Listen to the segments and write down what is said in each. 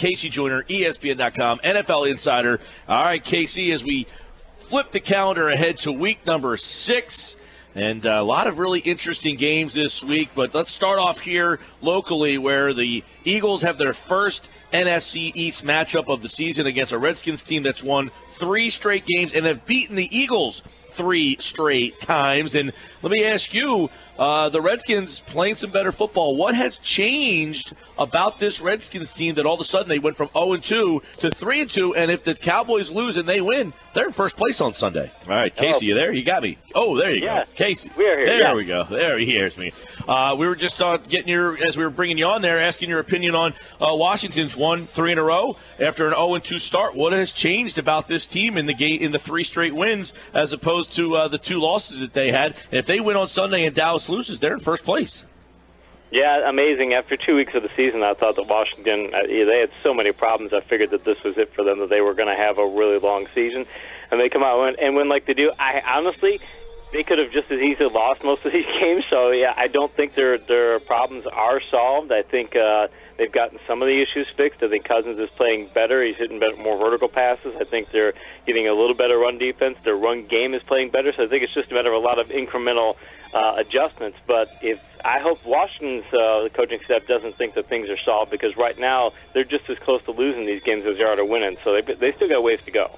KC Joyner, ESPN.com, NFL Insider. All right, KC, as we flip the calendar ahead to week number 6, and a lot of really interesting games this week. But let's start off here locally, where the Eagles have their first NFC East matchup of the season against a Redskins team that's won 3 straight games and have beaten the Eagles 3 straight times. And let me ask you, the Redskins playing some better football. What has changed about this Redskins team that all of a sudden they went from 0-2 to 3-2? And if the Cowboys lose and they win, they're in first place on Sunday. All right, Casey, you there? You got me. Oh, there you go. Casey. We're here. There we go. There he hears me. We were just as we were bringing you on there, asking your opinion on Washington's won 3 in a row after an 0-2 start. What has changed about this team in the 3 straight wins as opposed to the 2 losses that they had? And if they win on Sunday and Dallas loses, they're in first place. Yeah, amazing. After 2 weeks of the season, I thought that Washington, they had so many problems. I figured that this was it for them, that they were going to have a really long season. And they come out and win like they do. Honestly, they could have just as easily lost most of these games. So, yeah, I don't think their problems are solved. I think they've gotten some of the issues fixed. I think Cousins is playing better. He's hitting more vertical passes. I think they're getting a little better run defense. Their run game is playing better. So I think it's just a matter of a lot of incremental adjustments. But I hope Washington's coaching staff doesn't think that things are solved, because right now they're just as close to losing these games as they are to winning. So they still got ways to go.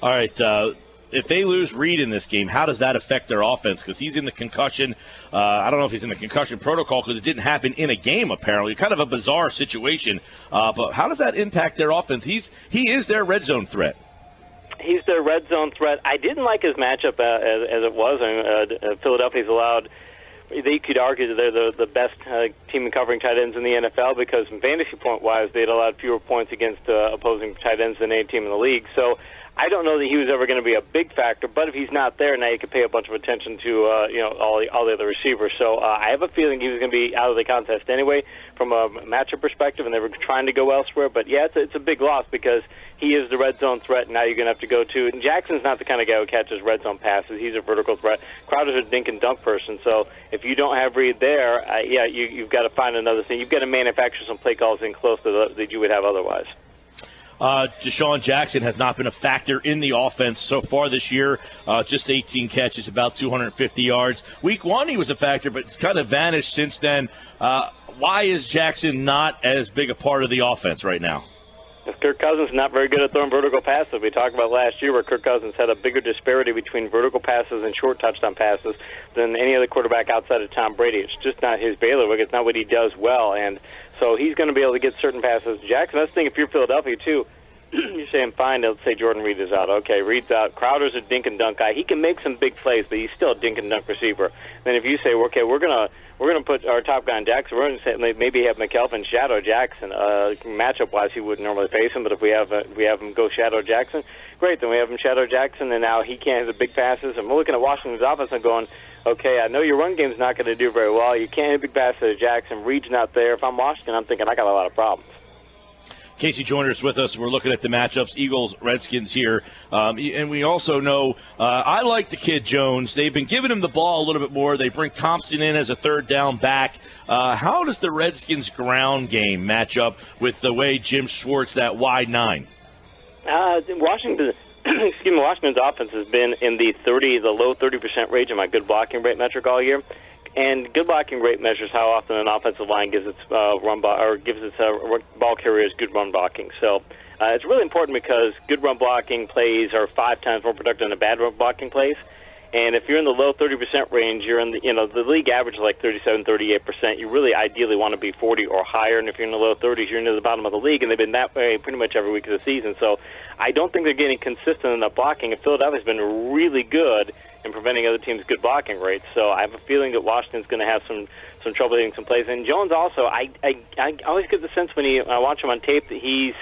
All right. If they lose Reed in this game, how does that affect their offense? Because he's in the concussion. I don't know if he's in the concussion protocol because it didn't happen in a game, apparently. Kind of a bizarre situation. But how does that impact their offense? He is their red zone threat. He's their red zone threat. I didn't like his matchup as it was. Philadelphia's allowed, they could argue that they're the best team in covering tight ends in the NFL, because from fantasy point-wise, they'd allowed fewer points against opposing tight ends than any team in the league. So I don't know that he was ever going to be a big factor, but if he's not there, now you can pay a bunch of attention to all the other receivers. So I have a feeling he was going to be out of the contest anyway from a matchup perspective, and they were trying to go elsewhere. But, yeah, it's a big loss, because he is the red zone threat, and now you're going to have to go to. And Jackson's not the kind of guy who catches red zone passes. He's a vertical threat. Crowder's a dink and dunk person. So if you don't have Reed there, you've got to find another thing. You've got to manufacture some play calls in close to that you would have otherwise. Deshaun Jackson has not been a factor in the offense so far this year. Just 18 catches, about 250 yards. Week 1 he was a factor, but it's kind of vanished since then. Why is Jackson not as big a part of the offense right now? Kirk Cousins is not very good at throwing vertical passes. We talked about last year where Kirk Cousins had a bigger disparity between vertical passes and short touchdown passes than any other quarterback outside of Tom Brady. It's just not his bailiwick. It's not what he does well. And so he's going to be able to get certain passes. Jackson, that's the thing, if you're Philadelphia, too, you're saying, fine, let's say Jordan Reed is out. Okay, Reed's out. Crowder's a dink and dunk guy. He can make some big plays, but he's still a dink and dunk receiver. Then if you say, okay, we're gonna put our top guy on Jackson, we're gonna say maybe have McKelvin shadow Jackson. Matchup wise, he wouldn't normally face him, but if we have him go shadow Jackson, great. Then we have him shadow Jackson, and now he can't hit the big passes. And we're looking at Washington's offense and going, okay, I know your run game's not going to do very well. You can't hit big passes to Jackson. Reed's not there. If I'm Washington, I'm thinking I got a lot of problems. KC Joyner is with us. We're looking at the matchups, Eagles, Redskins here. And we also know I like the kid Jones. They've been giving him the ball a little bit more. They bring Thompson in as a third down back. How does the Redskins' ground game match up with the way Jim Schwartz, that wide 9? Washington's offense has been in the low 30% range in my good blocking rate metric all year. And good blocking rate measures how often an offensive line gives its ball carriers good run blocking. So it's really important, because good run blocking plays are 5 times more productive than a bad run blocking plays. And if you're in the low 30% range, you're in the league average is like 37, 38%. You really ideally want to be 40 or higher. And if you're in the low 30s, you're near the bottom of the league. And they've been that way pretty much every week of the season. So I don't think they're getting consistent in the blocking. And Philadelphia's been really good in preventing other teams' good blocking rates. So I have a feeling that Washington's going to have some trouble hitting some plays. And Jones also, I always get the sense when I watch him on tape that he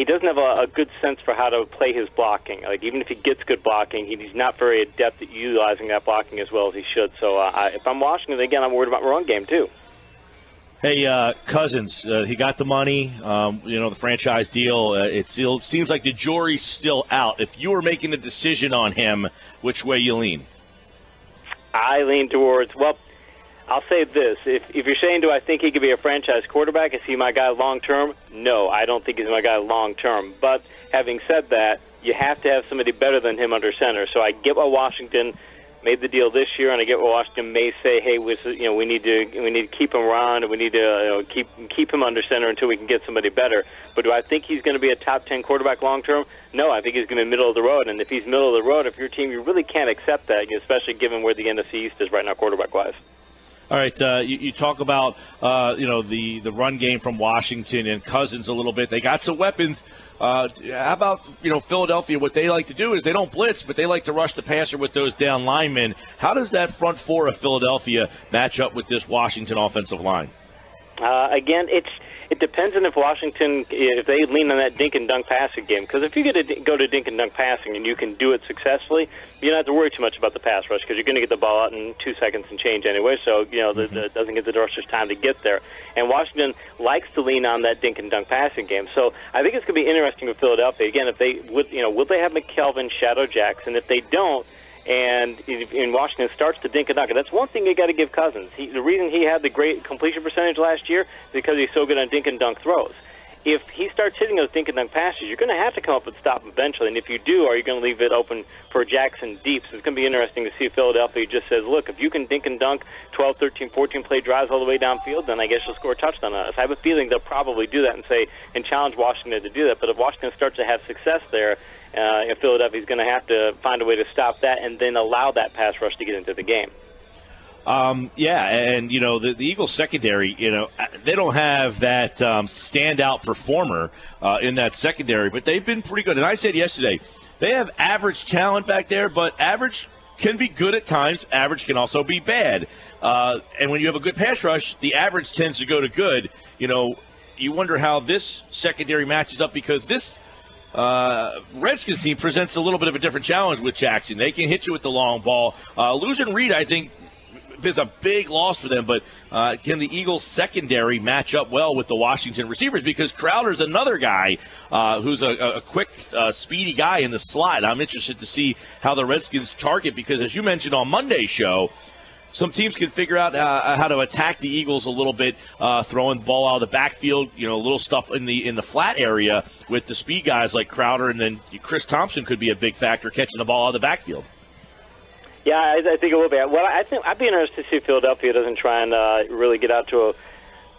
doesn't have a good sense for how to play his blocking. Like, even if he gets good blocking, he's not very adept at utilizing that blocking as well as he should. So if I'm Washington, again, I'm worried about my run game too. Hey, Cousins, he got the money, the franchise deal. It still seems like the jury's still out. If you were making a decision on him, which way you lean? I lean towards, I'll say this. If you're saying, do I think he could be a franchise quarterback, is he my guy long-term? No, I don't think he's my guy long-term. But having said that, you have to have somebody better than him under center. So I get why Washington made the deal this year, and I get why Washington may say, hey, we need to keep him around, and we need to keep him under center until we can get somebody better. But do I think he's going to be a top 10 quarterback long-term? No, I think he's going to be middle of the road. And if he's middle of the road, if your team, you really can't accept that, especially given where the NFC East is right now quarterback-wise. All right, you talk about the run game from Washington and Cousins a little bit. They got some weapons. How about Philadelphia? What they like to do is they don't blitz, but they like to rush the passer with those down linemen. How does that front four of Philadelphia match up with this Washington offensive line? Again, it depends on if Washington, if they lean on that dink and dunk passing game. Because if you go to dink and dunk passing and you can do it successfully, you don't have to worry too much about the pass rush because you're going to get the ball out in 2 seconds and change anyway. So it doesn't get the rushers time to get there. And Washington likes to lean on that dink and dunk passing game. So I think it's going to be interesting with Philadelphia. Again, if they will they have McKelvin shadow Jackson? If they don't, and in Washington starts to dink and dunk. And that's one thing you got to give Cousins. The reason he had the great completion percentage last year is because he's so good on dink and dunk throws. If he starts hitting those dink and dunk passes, you're going to have to come up and stop him eventually. And if you do, are you going to leave it open for Jackson deep? So it's going to be interesting to see if Philadelphia just says, look, if you can dink and dunk 12, 13, 14 play drives all the way downfield, then I guess you'll score a touchdown on us. I have a feeling they'll probably do that and challenge Washington to do that. But if Washington starts to have success there, Philadelphia's going to have to find a way to stop that and then allow that pass rush to get into the game. And the Eagles secondary, they don't have that standout performer in that secondary, but they've been pretty good. And I said yesterday, they have average talent back there, but average can be good at times. Average can also be bad. And when you have a good pass rush, the average tends to go to good. You wonder how this secondary matches up because this Redskins team presents a little bit of a different challenge with Jackson. They can hit you with the long ball. Losing Reed, I think, is a big loss for them, but can the Eagles secondary match up well with the Washington receivers? Because Crowder's another guy who's a quick, speedy guy in the slot. I'm interested to see how the Redskins target, because as you mentioned on Monday's show, some teams can figure out how to attack the Eagles a little bit, throwing the ball out of the backfield, little stuff in the flat area with the speed guys like Crowder, and then Chris Thompson could be a big factor catching the ball out of the backfield. Yeah, I think it will be. Well, I think I'd be interested to see if Philadelphia doesn't try and really get out to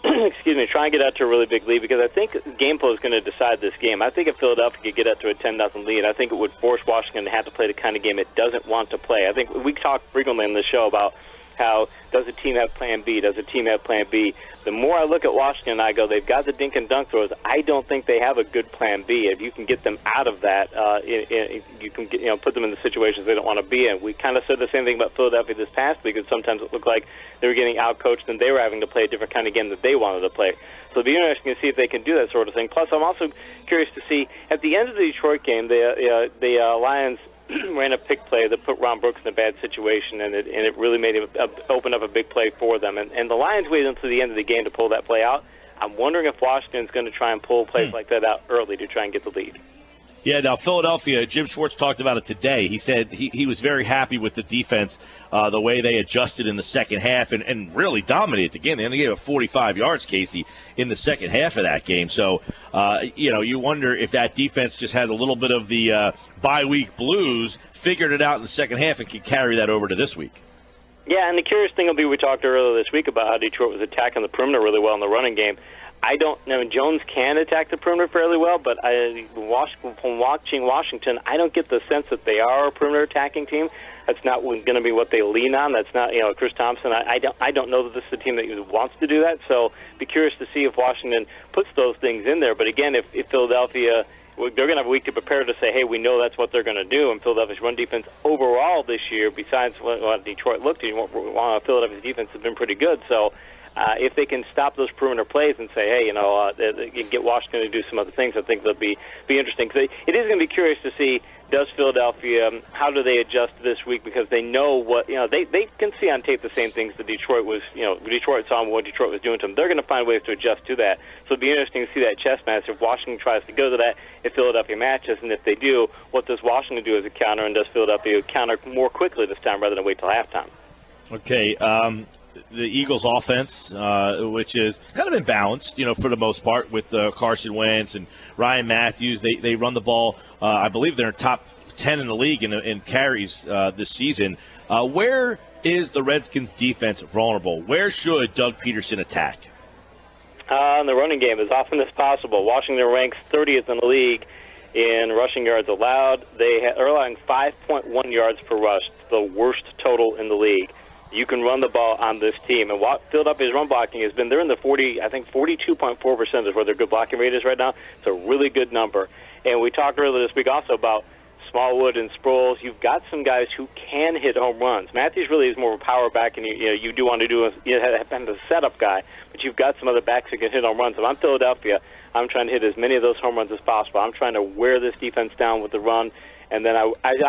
try and get out to a really big lead, because I think game flow is going to decide this game. I think if Philadelphia could get out to a 10-0 lead, I think it would force Washington to have to play the kind of game it doesn't want to play. I think we talk frequently on the show about how does a team have plan B? Does a team have plan B? The more I look at Washington, I go, they've got the dink and dunk throws. I don't think they have a good plan B. If you can get them out of that, you can put them in the situations they don't want to be in. We kind of said the same thing about Philadelphia this past week, and sometimes it looked like they were getting outcoached and they were having to play a different kind of game that they wanted to play. So it'll be interesting to see if they can do that sort of thing. Plus, I'm also curious to see, at the end of the Detroit game, the Lions ran a pick play that put Ron Brooks in a bad situation, and it really made him open up a big play for them. And the Lions waited until the end of the game to pull that play out. I'm wondering if Washington's going to try and pull plays like that out early to try and get the lead. Yeah, now Philadelphia, Jim Schwartz talked about it today. He said he was very happy with the defense, the way they adjusted in the second half and really dominated the game. They only gave up 45 yards, Casey, in the second half of that game. So, you wonder if that defense just had a little bit of the bye-week blues, figured it out in the second half, and could carry that over to this week. Yeah, and the curious thing will be, we talked earlier this week about how Detroit was attacking the perimeter really well in the running game. I don't know. Jones can attack the perimeter fairly well, but from watching Washington, I don't get the sense that they are a perimeter attacking team. That's not going to be what they lean on. That's not, Chris Thompson. I don't know that this is a team that wants to do that. So be curious to see if Washington puts those things in there. But again, if Philadelphia, they're going to have a week to prepare to say, hey, we know that's what they're going to do. And Philadelphia's run defense overall this year, besides what Detroit looked at, Philadelphia's defense has been pretty good. So if they can stop those perimeter plays and say, hey, get Washington to do some other things, I think they'll be interesting. Because it is going to be curious to see, does Philadelphia, how do they adjust this week? Because they know what, they can see on tape the same things that Detroit was, Detroit saw what Detroit was doing to them. They're going to find ways to adjust to that. So it'll be interesting to see that chess match if Washington tries to go to that, if Philadelphia matches, and if they do, what does Washington do as a counter, and does Philadelphia counter more quickly this time rather than wait till halftime? Okay, the Eagles' offense, which is kind of imbalanced, for the most part, with Carson Wentz and Ryan Matthews. They run the ball. I believe they're top 10 in the league in carries this season. Where is the Redskins' defense vulnerable? Where should Doug Peterson attack? In the running game, as often as possible. Washington ranks 30th in the league in rushing yards allowed. They're allowing 5.1 yards per rush, the worst total in the league. You can run the ball on this team. And Philadelphia's run blocking has been, they're in the 42.4% is where their good blocking rate is right now. It's a really good number. And we talked earlier this week also about Smallwood and Sproles. You've got some guys who can hit home runs. Matthews really is more of a power back, and you do want to do a setup guy, but you've got some other backs who can hit home runs. If I'm Philadelphia, I'm trying to hit as many of those home runs as possible. I'm trying to wear this defense down with the run, and then I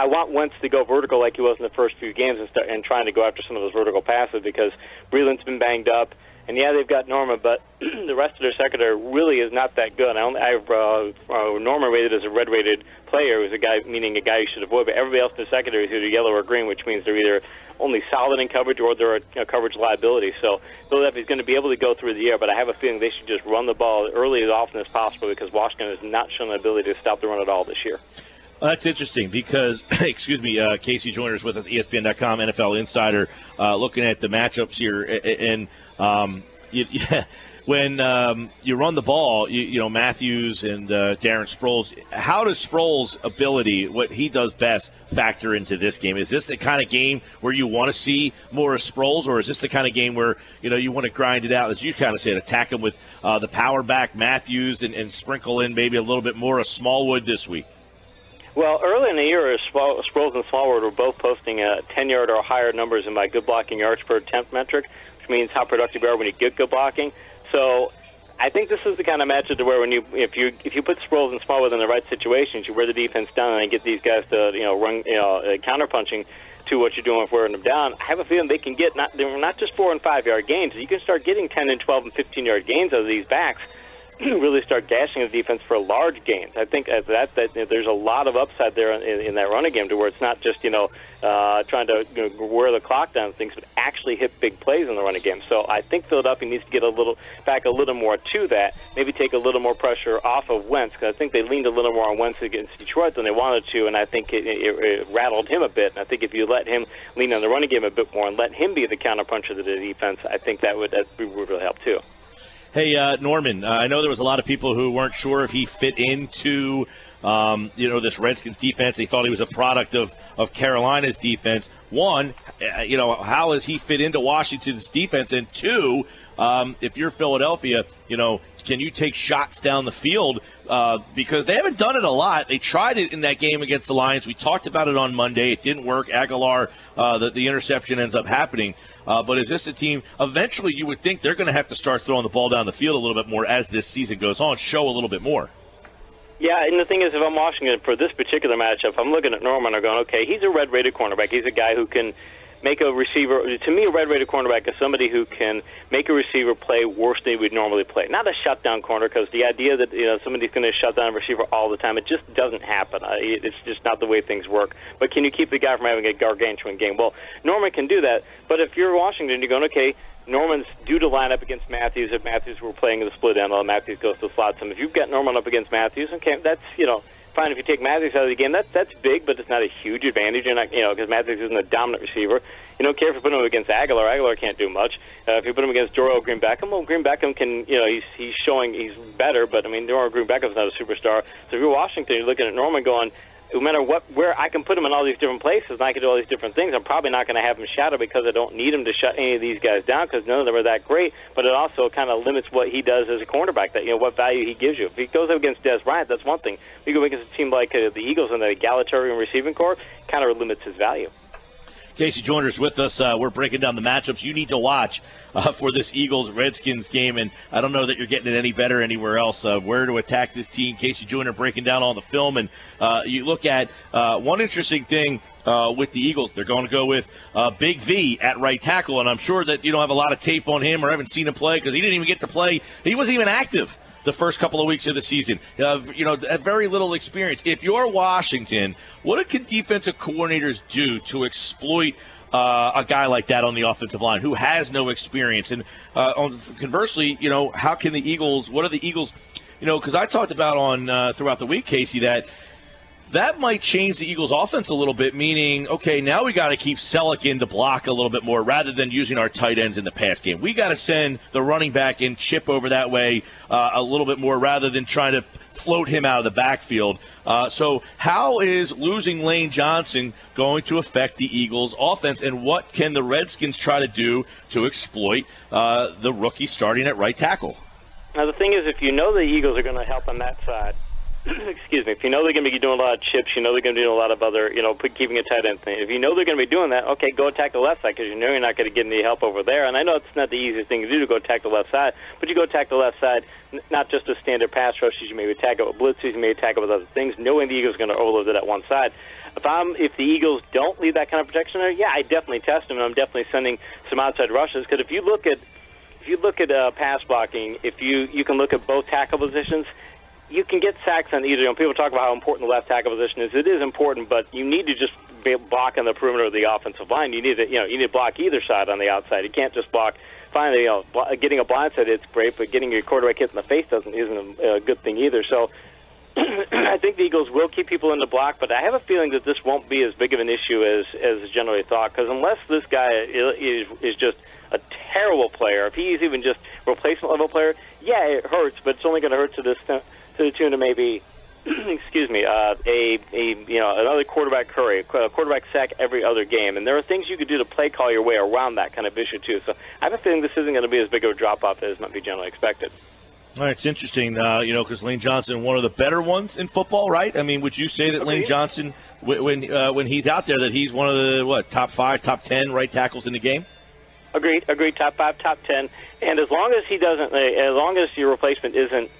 want Wentz to go vertical like he was in the first few games and trying to go after some of those vertical passes because Breeland's been banged up. And, yeah, they've got Norman, but the rest of their secondary really is not that good. I've Norman rated as a red-rated player, who's meaning a guy you should avoid, but everybody else in the secondary is either yellow or green, which means they're either only solid in coverage or they're a coverage liability. So Philadelphia's going to be able to go through the air, but I have a feeling they should just run the ball early as often as possible because Washington has not shown the ability to stop the run at all this year. Well, that's interesting because, KC Joyner is with us, ESPN.com, NFL Insider, looking at the matchups here. And when you run the ball, Matthews and Darren Sproles, how does Sproles' ability, what he does best, factor into this game? Is this the kind of game where you want to see more of Sproles, or is this the kind of game where, you want to grind it out, as you kind of said, attack him with the power back Matthews and sprinkle in maybe a little bit more of Smallwood this week? Well, early in the year, Sproles and Smallwood were both posting 10-yard or higher numbers in my good blocking yards per attempt metric, which means how productive you are when you get good blocking. So I think this is the kind of matchup to where if you put Sproles and Smallwood in the right situations, you wear the defense down and get these guys to run counterpunching to what you're doing with wearing them down. I have a feeling they can get not just 4- and 5-yard gains. You can start getting 10 and 12 and 15-yard gains out of these backs. Really start gashing the defense for large gains. I think that there's a lot of upside there in that running game to where it's not just trying to wear the clock down and things, but actually hit big plays in the running game. So I think Philadelphia needs to get a little more to that. Maybe take a little more pressure off of Wentz because I think they leaned a little more on Wentz against Detroit than they wanted to, and I think it rattled him a bit. And I think if you let him lean on the running game a bit more and let him be the counterpuncher to the defense, I think that would really help too. Hey, Norman, I know there was a lot of people who weren't sure if he fit into, this Redskins defense. They thought he was a product of Carolina's defense. One, how does he fit into Washington's defense? And two, if you're Philadelphia, can you take shots down the field? Because they haven't done it a lot. They tried it in that game against the Lions. We talked about it on Monday. It didn't work. Aguilar, the interception ends up happening. But is this a team, eventually you would think they're going to have to start throwing the ball down the field a little bit more as this season goes on, show a little bit more. Yeah, and the thing is, if I'm Washington for this particular matchup, I'm looking at Norman and going, okay, he's a red-rated cornerback. He's a guy who can make a receiver. To me, a red-rated cornerback is somebody who can make a receiver play worse than he would normally play. Not a shutdown corner, because the idea that somebody's going to shut down a receiver all the time, it just doesn't happen. It's just not the way things work. But can you keep the guy from having a gargantuan game? Well, Norman can do that. But if you're Washington, you're going, okay, Norman's due to line up against Matthews. If Matthews were playing in the split end, Matthews goes to the slot. So if you've got Norman up against Matthews, okay, that's fine. If you take Matthews out of the game, that's big, but it's not a huge advantage. And because Matthews isn't a dominant receiver. You don't care if you put him against Aguilar. Aguilar can't do much. If you put him against Dorial Green Beckham, well, Green Beckham can. He's showing he's better, but Dorial Green Beckham's not a superstar. So if you're Washington, you're looking at Norman going, no matter where I can put him in all these different places and I can do all these different things, I'm probably not going to have him shadow because I don't need him to shut any of these guys down because none of them are that great, but it also kind of limits what he does as a cornerback, that what value he gives you. If he goes up against Des Bryant, that's one thing. If you go against a team like the Eagles and the egalitarian receiving corps, kind of limits his value. KC Joyner is with us. We're breaking down the matchups you need to watch for this Eagles-Redskins game, and I don't know that you're getting it any better anywhere else. Where to attack this team, KC Joyner breaking down all the film, and you look at one interesting thing with the Eagles. They're going to go with Big V at right tackle, and I'm sure that you don't have a lot of tape on him or haven't seen him play because he didn't even get to play. He wasn't even active the first couple of weeks of the season. Very little experience. If you're Washington, what can defensive coordinators do to exploit a guy like that on the offensive line who has no experience? And conversely, how can the Eagles? What are the Eagles? Because I talked about on throughout the week, Casey, that might change the Eagles' offense a little bit, meaning, okay, now we got to keep Selleck in to block a little bit more rather than using our tight ends in the pass game. We got to send the running back and chip over that way a little bit more rather than trying to float him out of the backfield. So how is losing Lane Johnson going to affect the Eagles' offense, and what can the Redskins try to do to exploit the rookie starting at right tackle? Now, the thing is, if you know the Eagles are going to help on that side, excuse me, if you know they're going to be doing a lot of chips, you know they're going to be doing a lot of other, keeping a tight end thing. If you know they're going to be doing that, okay, go attack the left side because you know you're not going to get any help over there. And I know it's not the easiest thing to do to go attack the left side, but you go attack the left side, not just a standard pass rush. You maybe attack it with blitzes, you may attack it with other things, knowing the Eagles are going to overload it at one side. If the Eagles don't leave that kind of protection there, yeah, I definitely test them, and I'm definitely sending some outside rushes because if you look at pass blocking, if you can look at both tackle positions, you can get sacks on either. People talk about how important the left tackle position is. It is important, but you need to just block on the perimeter of the offensive line. You need to block either side on the outside. You can't just block. Finally, getting a blindside, it's great, but getting your quarterback hit in the face isn't a good thing either. So I think the Eagles will keep people in the block, but I have a feeling that this won't be as big of an issue as generally thought. Because unless this guy is just a terrible player, if he's even just replacement level player, yeah, it hurts, but it's only going to hurt to the tune of maybe, excuse me, another quarterback hurry, a quarterback sack every other game. And there are things you could do to play call your way around that kind of issue, too. So I have a feeling this isn't going to be as big of a drop-off as might be generally expected. All right, it's interesting, because Lane Johnson, one of the better ones in football, right? I mean, would you say that Lane Johnson, when he's out there, that he's one of the, top 5, top 10 right tackles in the game? Agreed, top 5, top 10. And as long as your replacement isn't,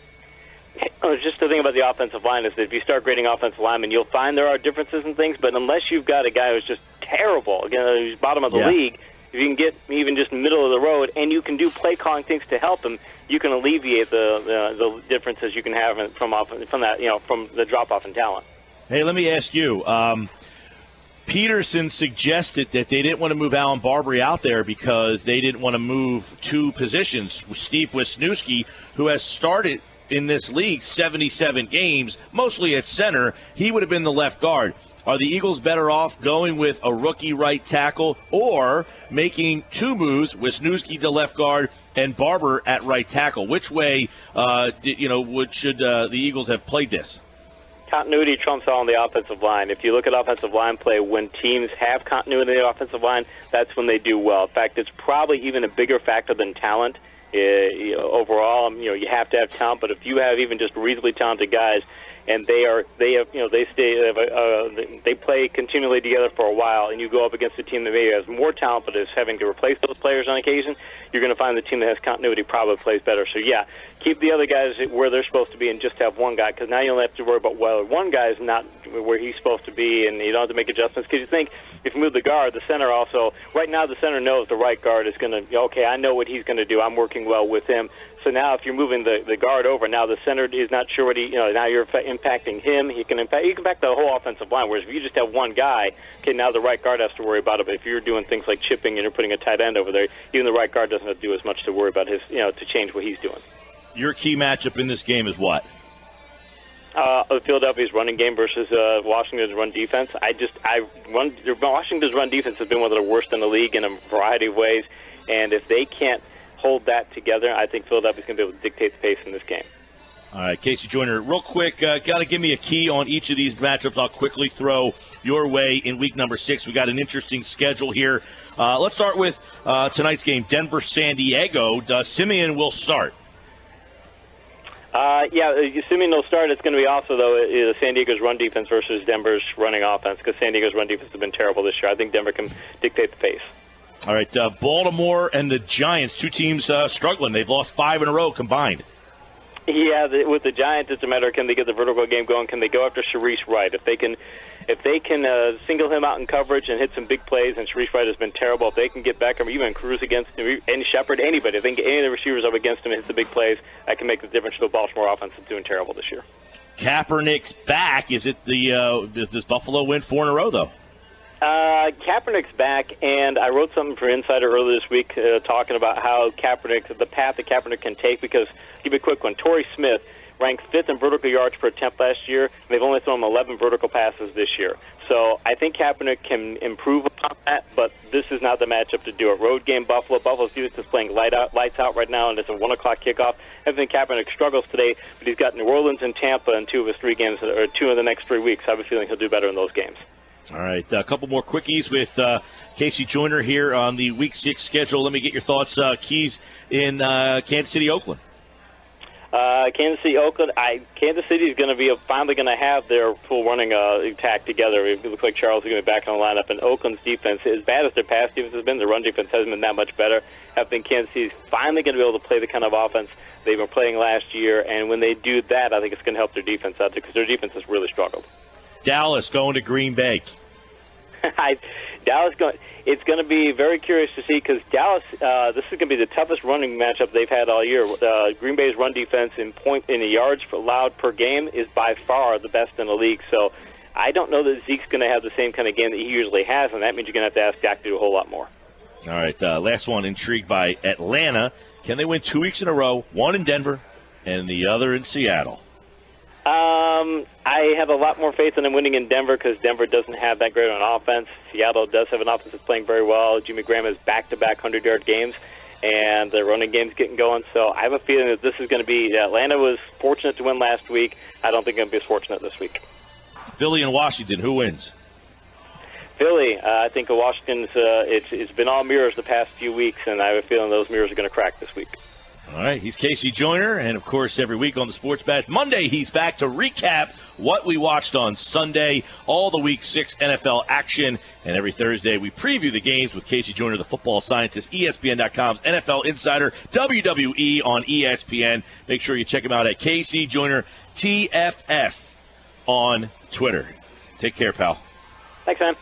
just the thing about the offensive line is that if you start grading offensive linemen, you'll find there are differences in things, but unless you've got a guy who's just terrible, who's bottom of the league, if you can get even just middle of the road and you can do play calling things to help him, you can alleviate the differences you can have from the drop off in talent. Hey, let me ask you. Peterson suggested that they didn't want to move Alan Barbary out there because they didn't want to move two positions. Steve Wisniewski, who has started in this league 77 games, mostly at center, he would have been the left guard. Are the Eagles better off going with a rookie right tackle or making two moves, Wisniewski to left guard and Barber at right tackle? Which way, should the Eagles have played this? Continuity trumps all on the offensive line. If you look at offensive line play, when teams have continuity in the offensive line, that's when they do well. In fact, it's probably even a bigger factor than talent. Overall, you have to have talent, but if you have even just reasonably talented guys, and they play continually together for a while, and you go up against a team that maybe has more talent but is having to replace those players on occasion, you're going to find the team that has continuity probably plays better. So yeah, keep the other guys where they're supposed to be and just have one guy, because now you don't have to worry about whether one guy is not where he's supposed to be, and you don't have to make adjustments, because you think if you move the guard, the center also, right now the center knows the right guard is going to, okay, I know what he's going to do, I'm working well with him. So now if you're moving the guard over, now the center is not sure what now you're impacting him. He can impact the whole offensive line, whereas if you just have one guy, okay, now the right guard has to worry about it. But if you're doing things like chipping and you're putting a tight end over there, even the right guard doesn't have to do as much to worry about his, to change what he's doing. Your key matchup in this game is what? Philadelphia's running game versus Washington's run defense. Washington's run defense has been one of the worst in the league in a variety of ways, and if they can't hold that together, I think Philadelphia's going to be able to dictate the pace in this game. All right, KC Joyner, real quick, got to give me a key on each of these matchups. I'll quickly throw your way in week number 6. We got an interesting schedule here. Let's start with tonight's game, Denver-San Diego. Simeon will start. Simeon will start. It's going to be also, though, San Diego's run defense versus Denver's running offense, because San Diego's run defense has been terrible this year. I think Denver can dictate the pace. All right, Baltimore and the Giants, two teams struggling. They've lost 5 in a row combined. Yeah, with the Giants, it's a matter of can they get the vertical game going? Can they go after Sharice Wright? If they can single him out in coverage and hit some big plays, and Sharice Wright has been terrible, if they can get Beckham, even Cruz against him, and Shepard, anybody, if they can get any of the receivers up against him and hit the big plays, that can make the difference to the Baltimore offense that's doing terrible this year. Kaepernick's back. Is it does Buffalo win 4 in a row, though? Kaepernick's back, and I wrote something for Insider earlier this week talking about how the path that Kaepernick can take, because, I'll give you a quick one, Torrey Smith ranked 5th in vertical yards per attempt last year, and they've only thrown him 11 vertical passes this year. So I think Kaepernick can improve upon that, but this is not the matchup to do it. Road game, Buffalo. Buffalo's defense is playing lights out right now, and it's a 1 o'clock kickoff. I think Kaepernick struggles today, but he's got New Orleans and Tampa in 2 of his 3 games, or 2 of the next 3 weeks. I have a feeling he'll do better in those games. All right, a couple more quickies with KC Joyner here on the Week 6 schedule. Let me get your thoughts, Keys, in Kansas City, Oakland. Kansas City, Oakland. Kansas City is going to be finally going to have their full running attack together. It looks like Charles is going to be back on the lineup. And Oakland's defense, as bad as their pass defense has been, their run defense hasn't been that much better. I think Kansas City is finally going to be able to play the kind of offense they've been playing last year. And when they do that, I think it's going to help their defense out there, because their defense has really struggled. Dallas going to Green Bay. It's going to be very curious to see, because Dallas, this is going to be the toughest running matchup they've had all year. Green Bay's run defense in the yards allowed per game is by far the best in the league. So I don't know that Zeke's going to have the same kind of game that he usually has, and that means you're going to have to ask Dak to do a whole lot more. All right, last one, intrigued by Atlanta. Can they win 2 weeks in a row, one in Denver and the other in Seattle? I have a lot more faith in them winning in Denver, because Denver doesn't have that great of an offense. Seattle does have an offense that's playing very well. Jimmy Graham has back-to-back 100-yard games, and the running game's getting going. So I have a feeling that this is going to be – Atlanta was fortunate to win last week. I don't think it's going to be as fortunate this week. Philly and Washington, who wins? Philly. I think Washington's it's been all mirrors the past few weeks, and I have a feeling those mirrors are going to crack this week. All right, he's KC Joyner, and, of course, every week on the Sports Bash Monday, he's back to recap what we watched on Sunday, all the Week 6 NFL action, and every Thursday we preview the games with KC Joyner, the football scientist, ESPN.com's NFL Insider, WWE on ESPN. Make sure you check him out at KC Joyner TFS on Twitter. Take care, pal. Thanks, man.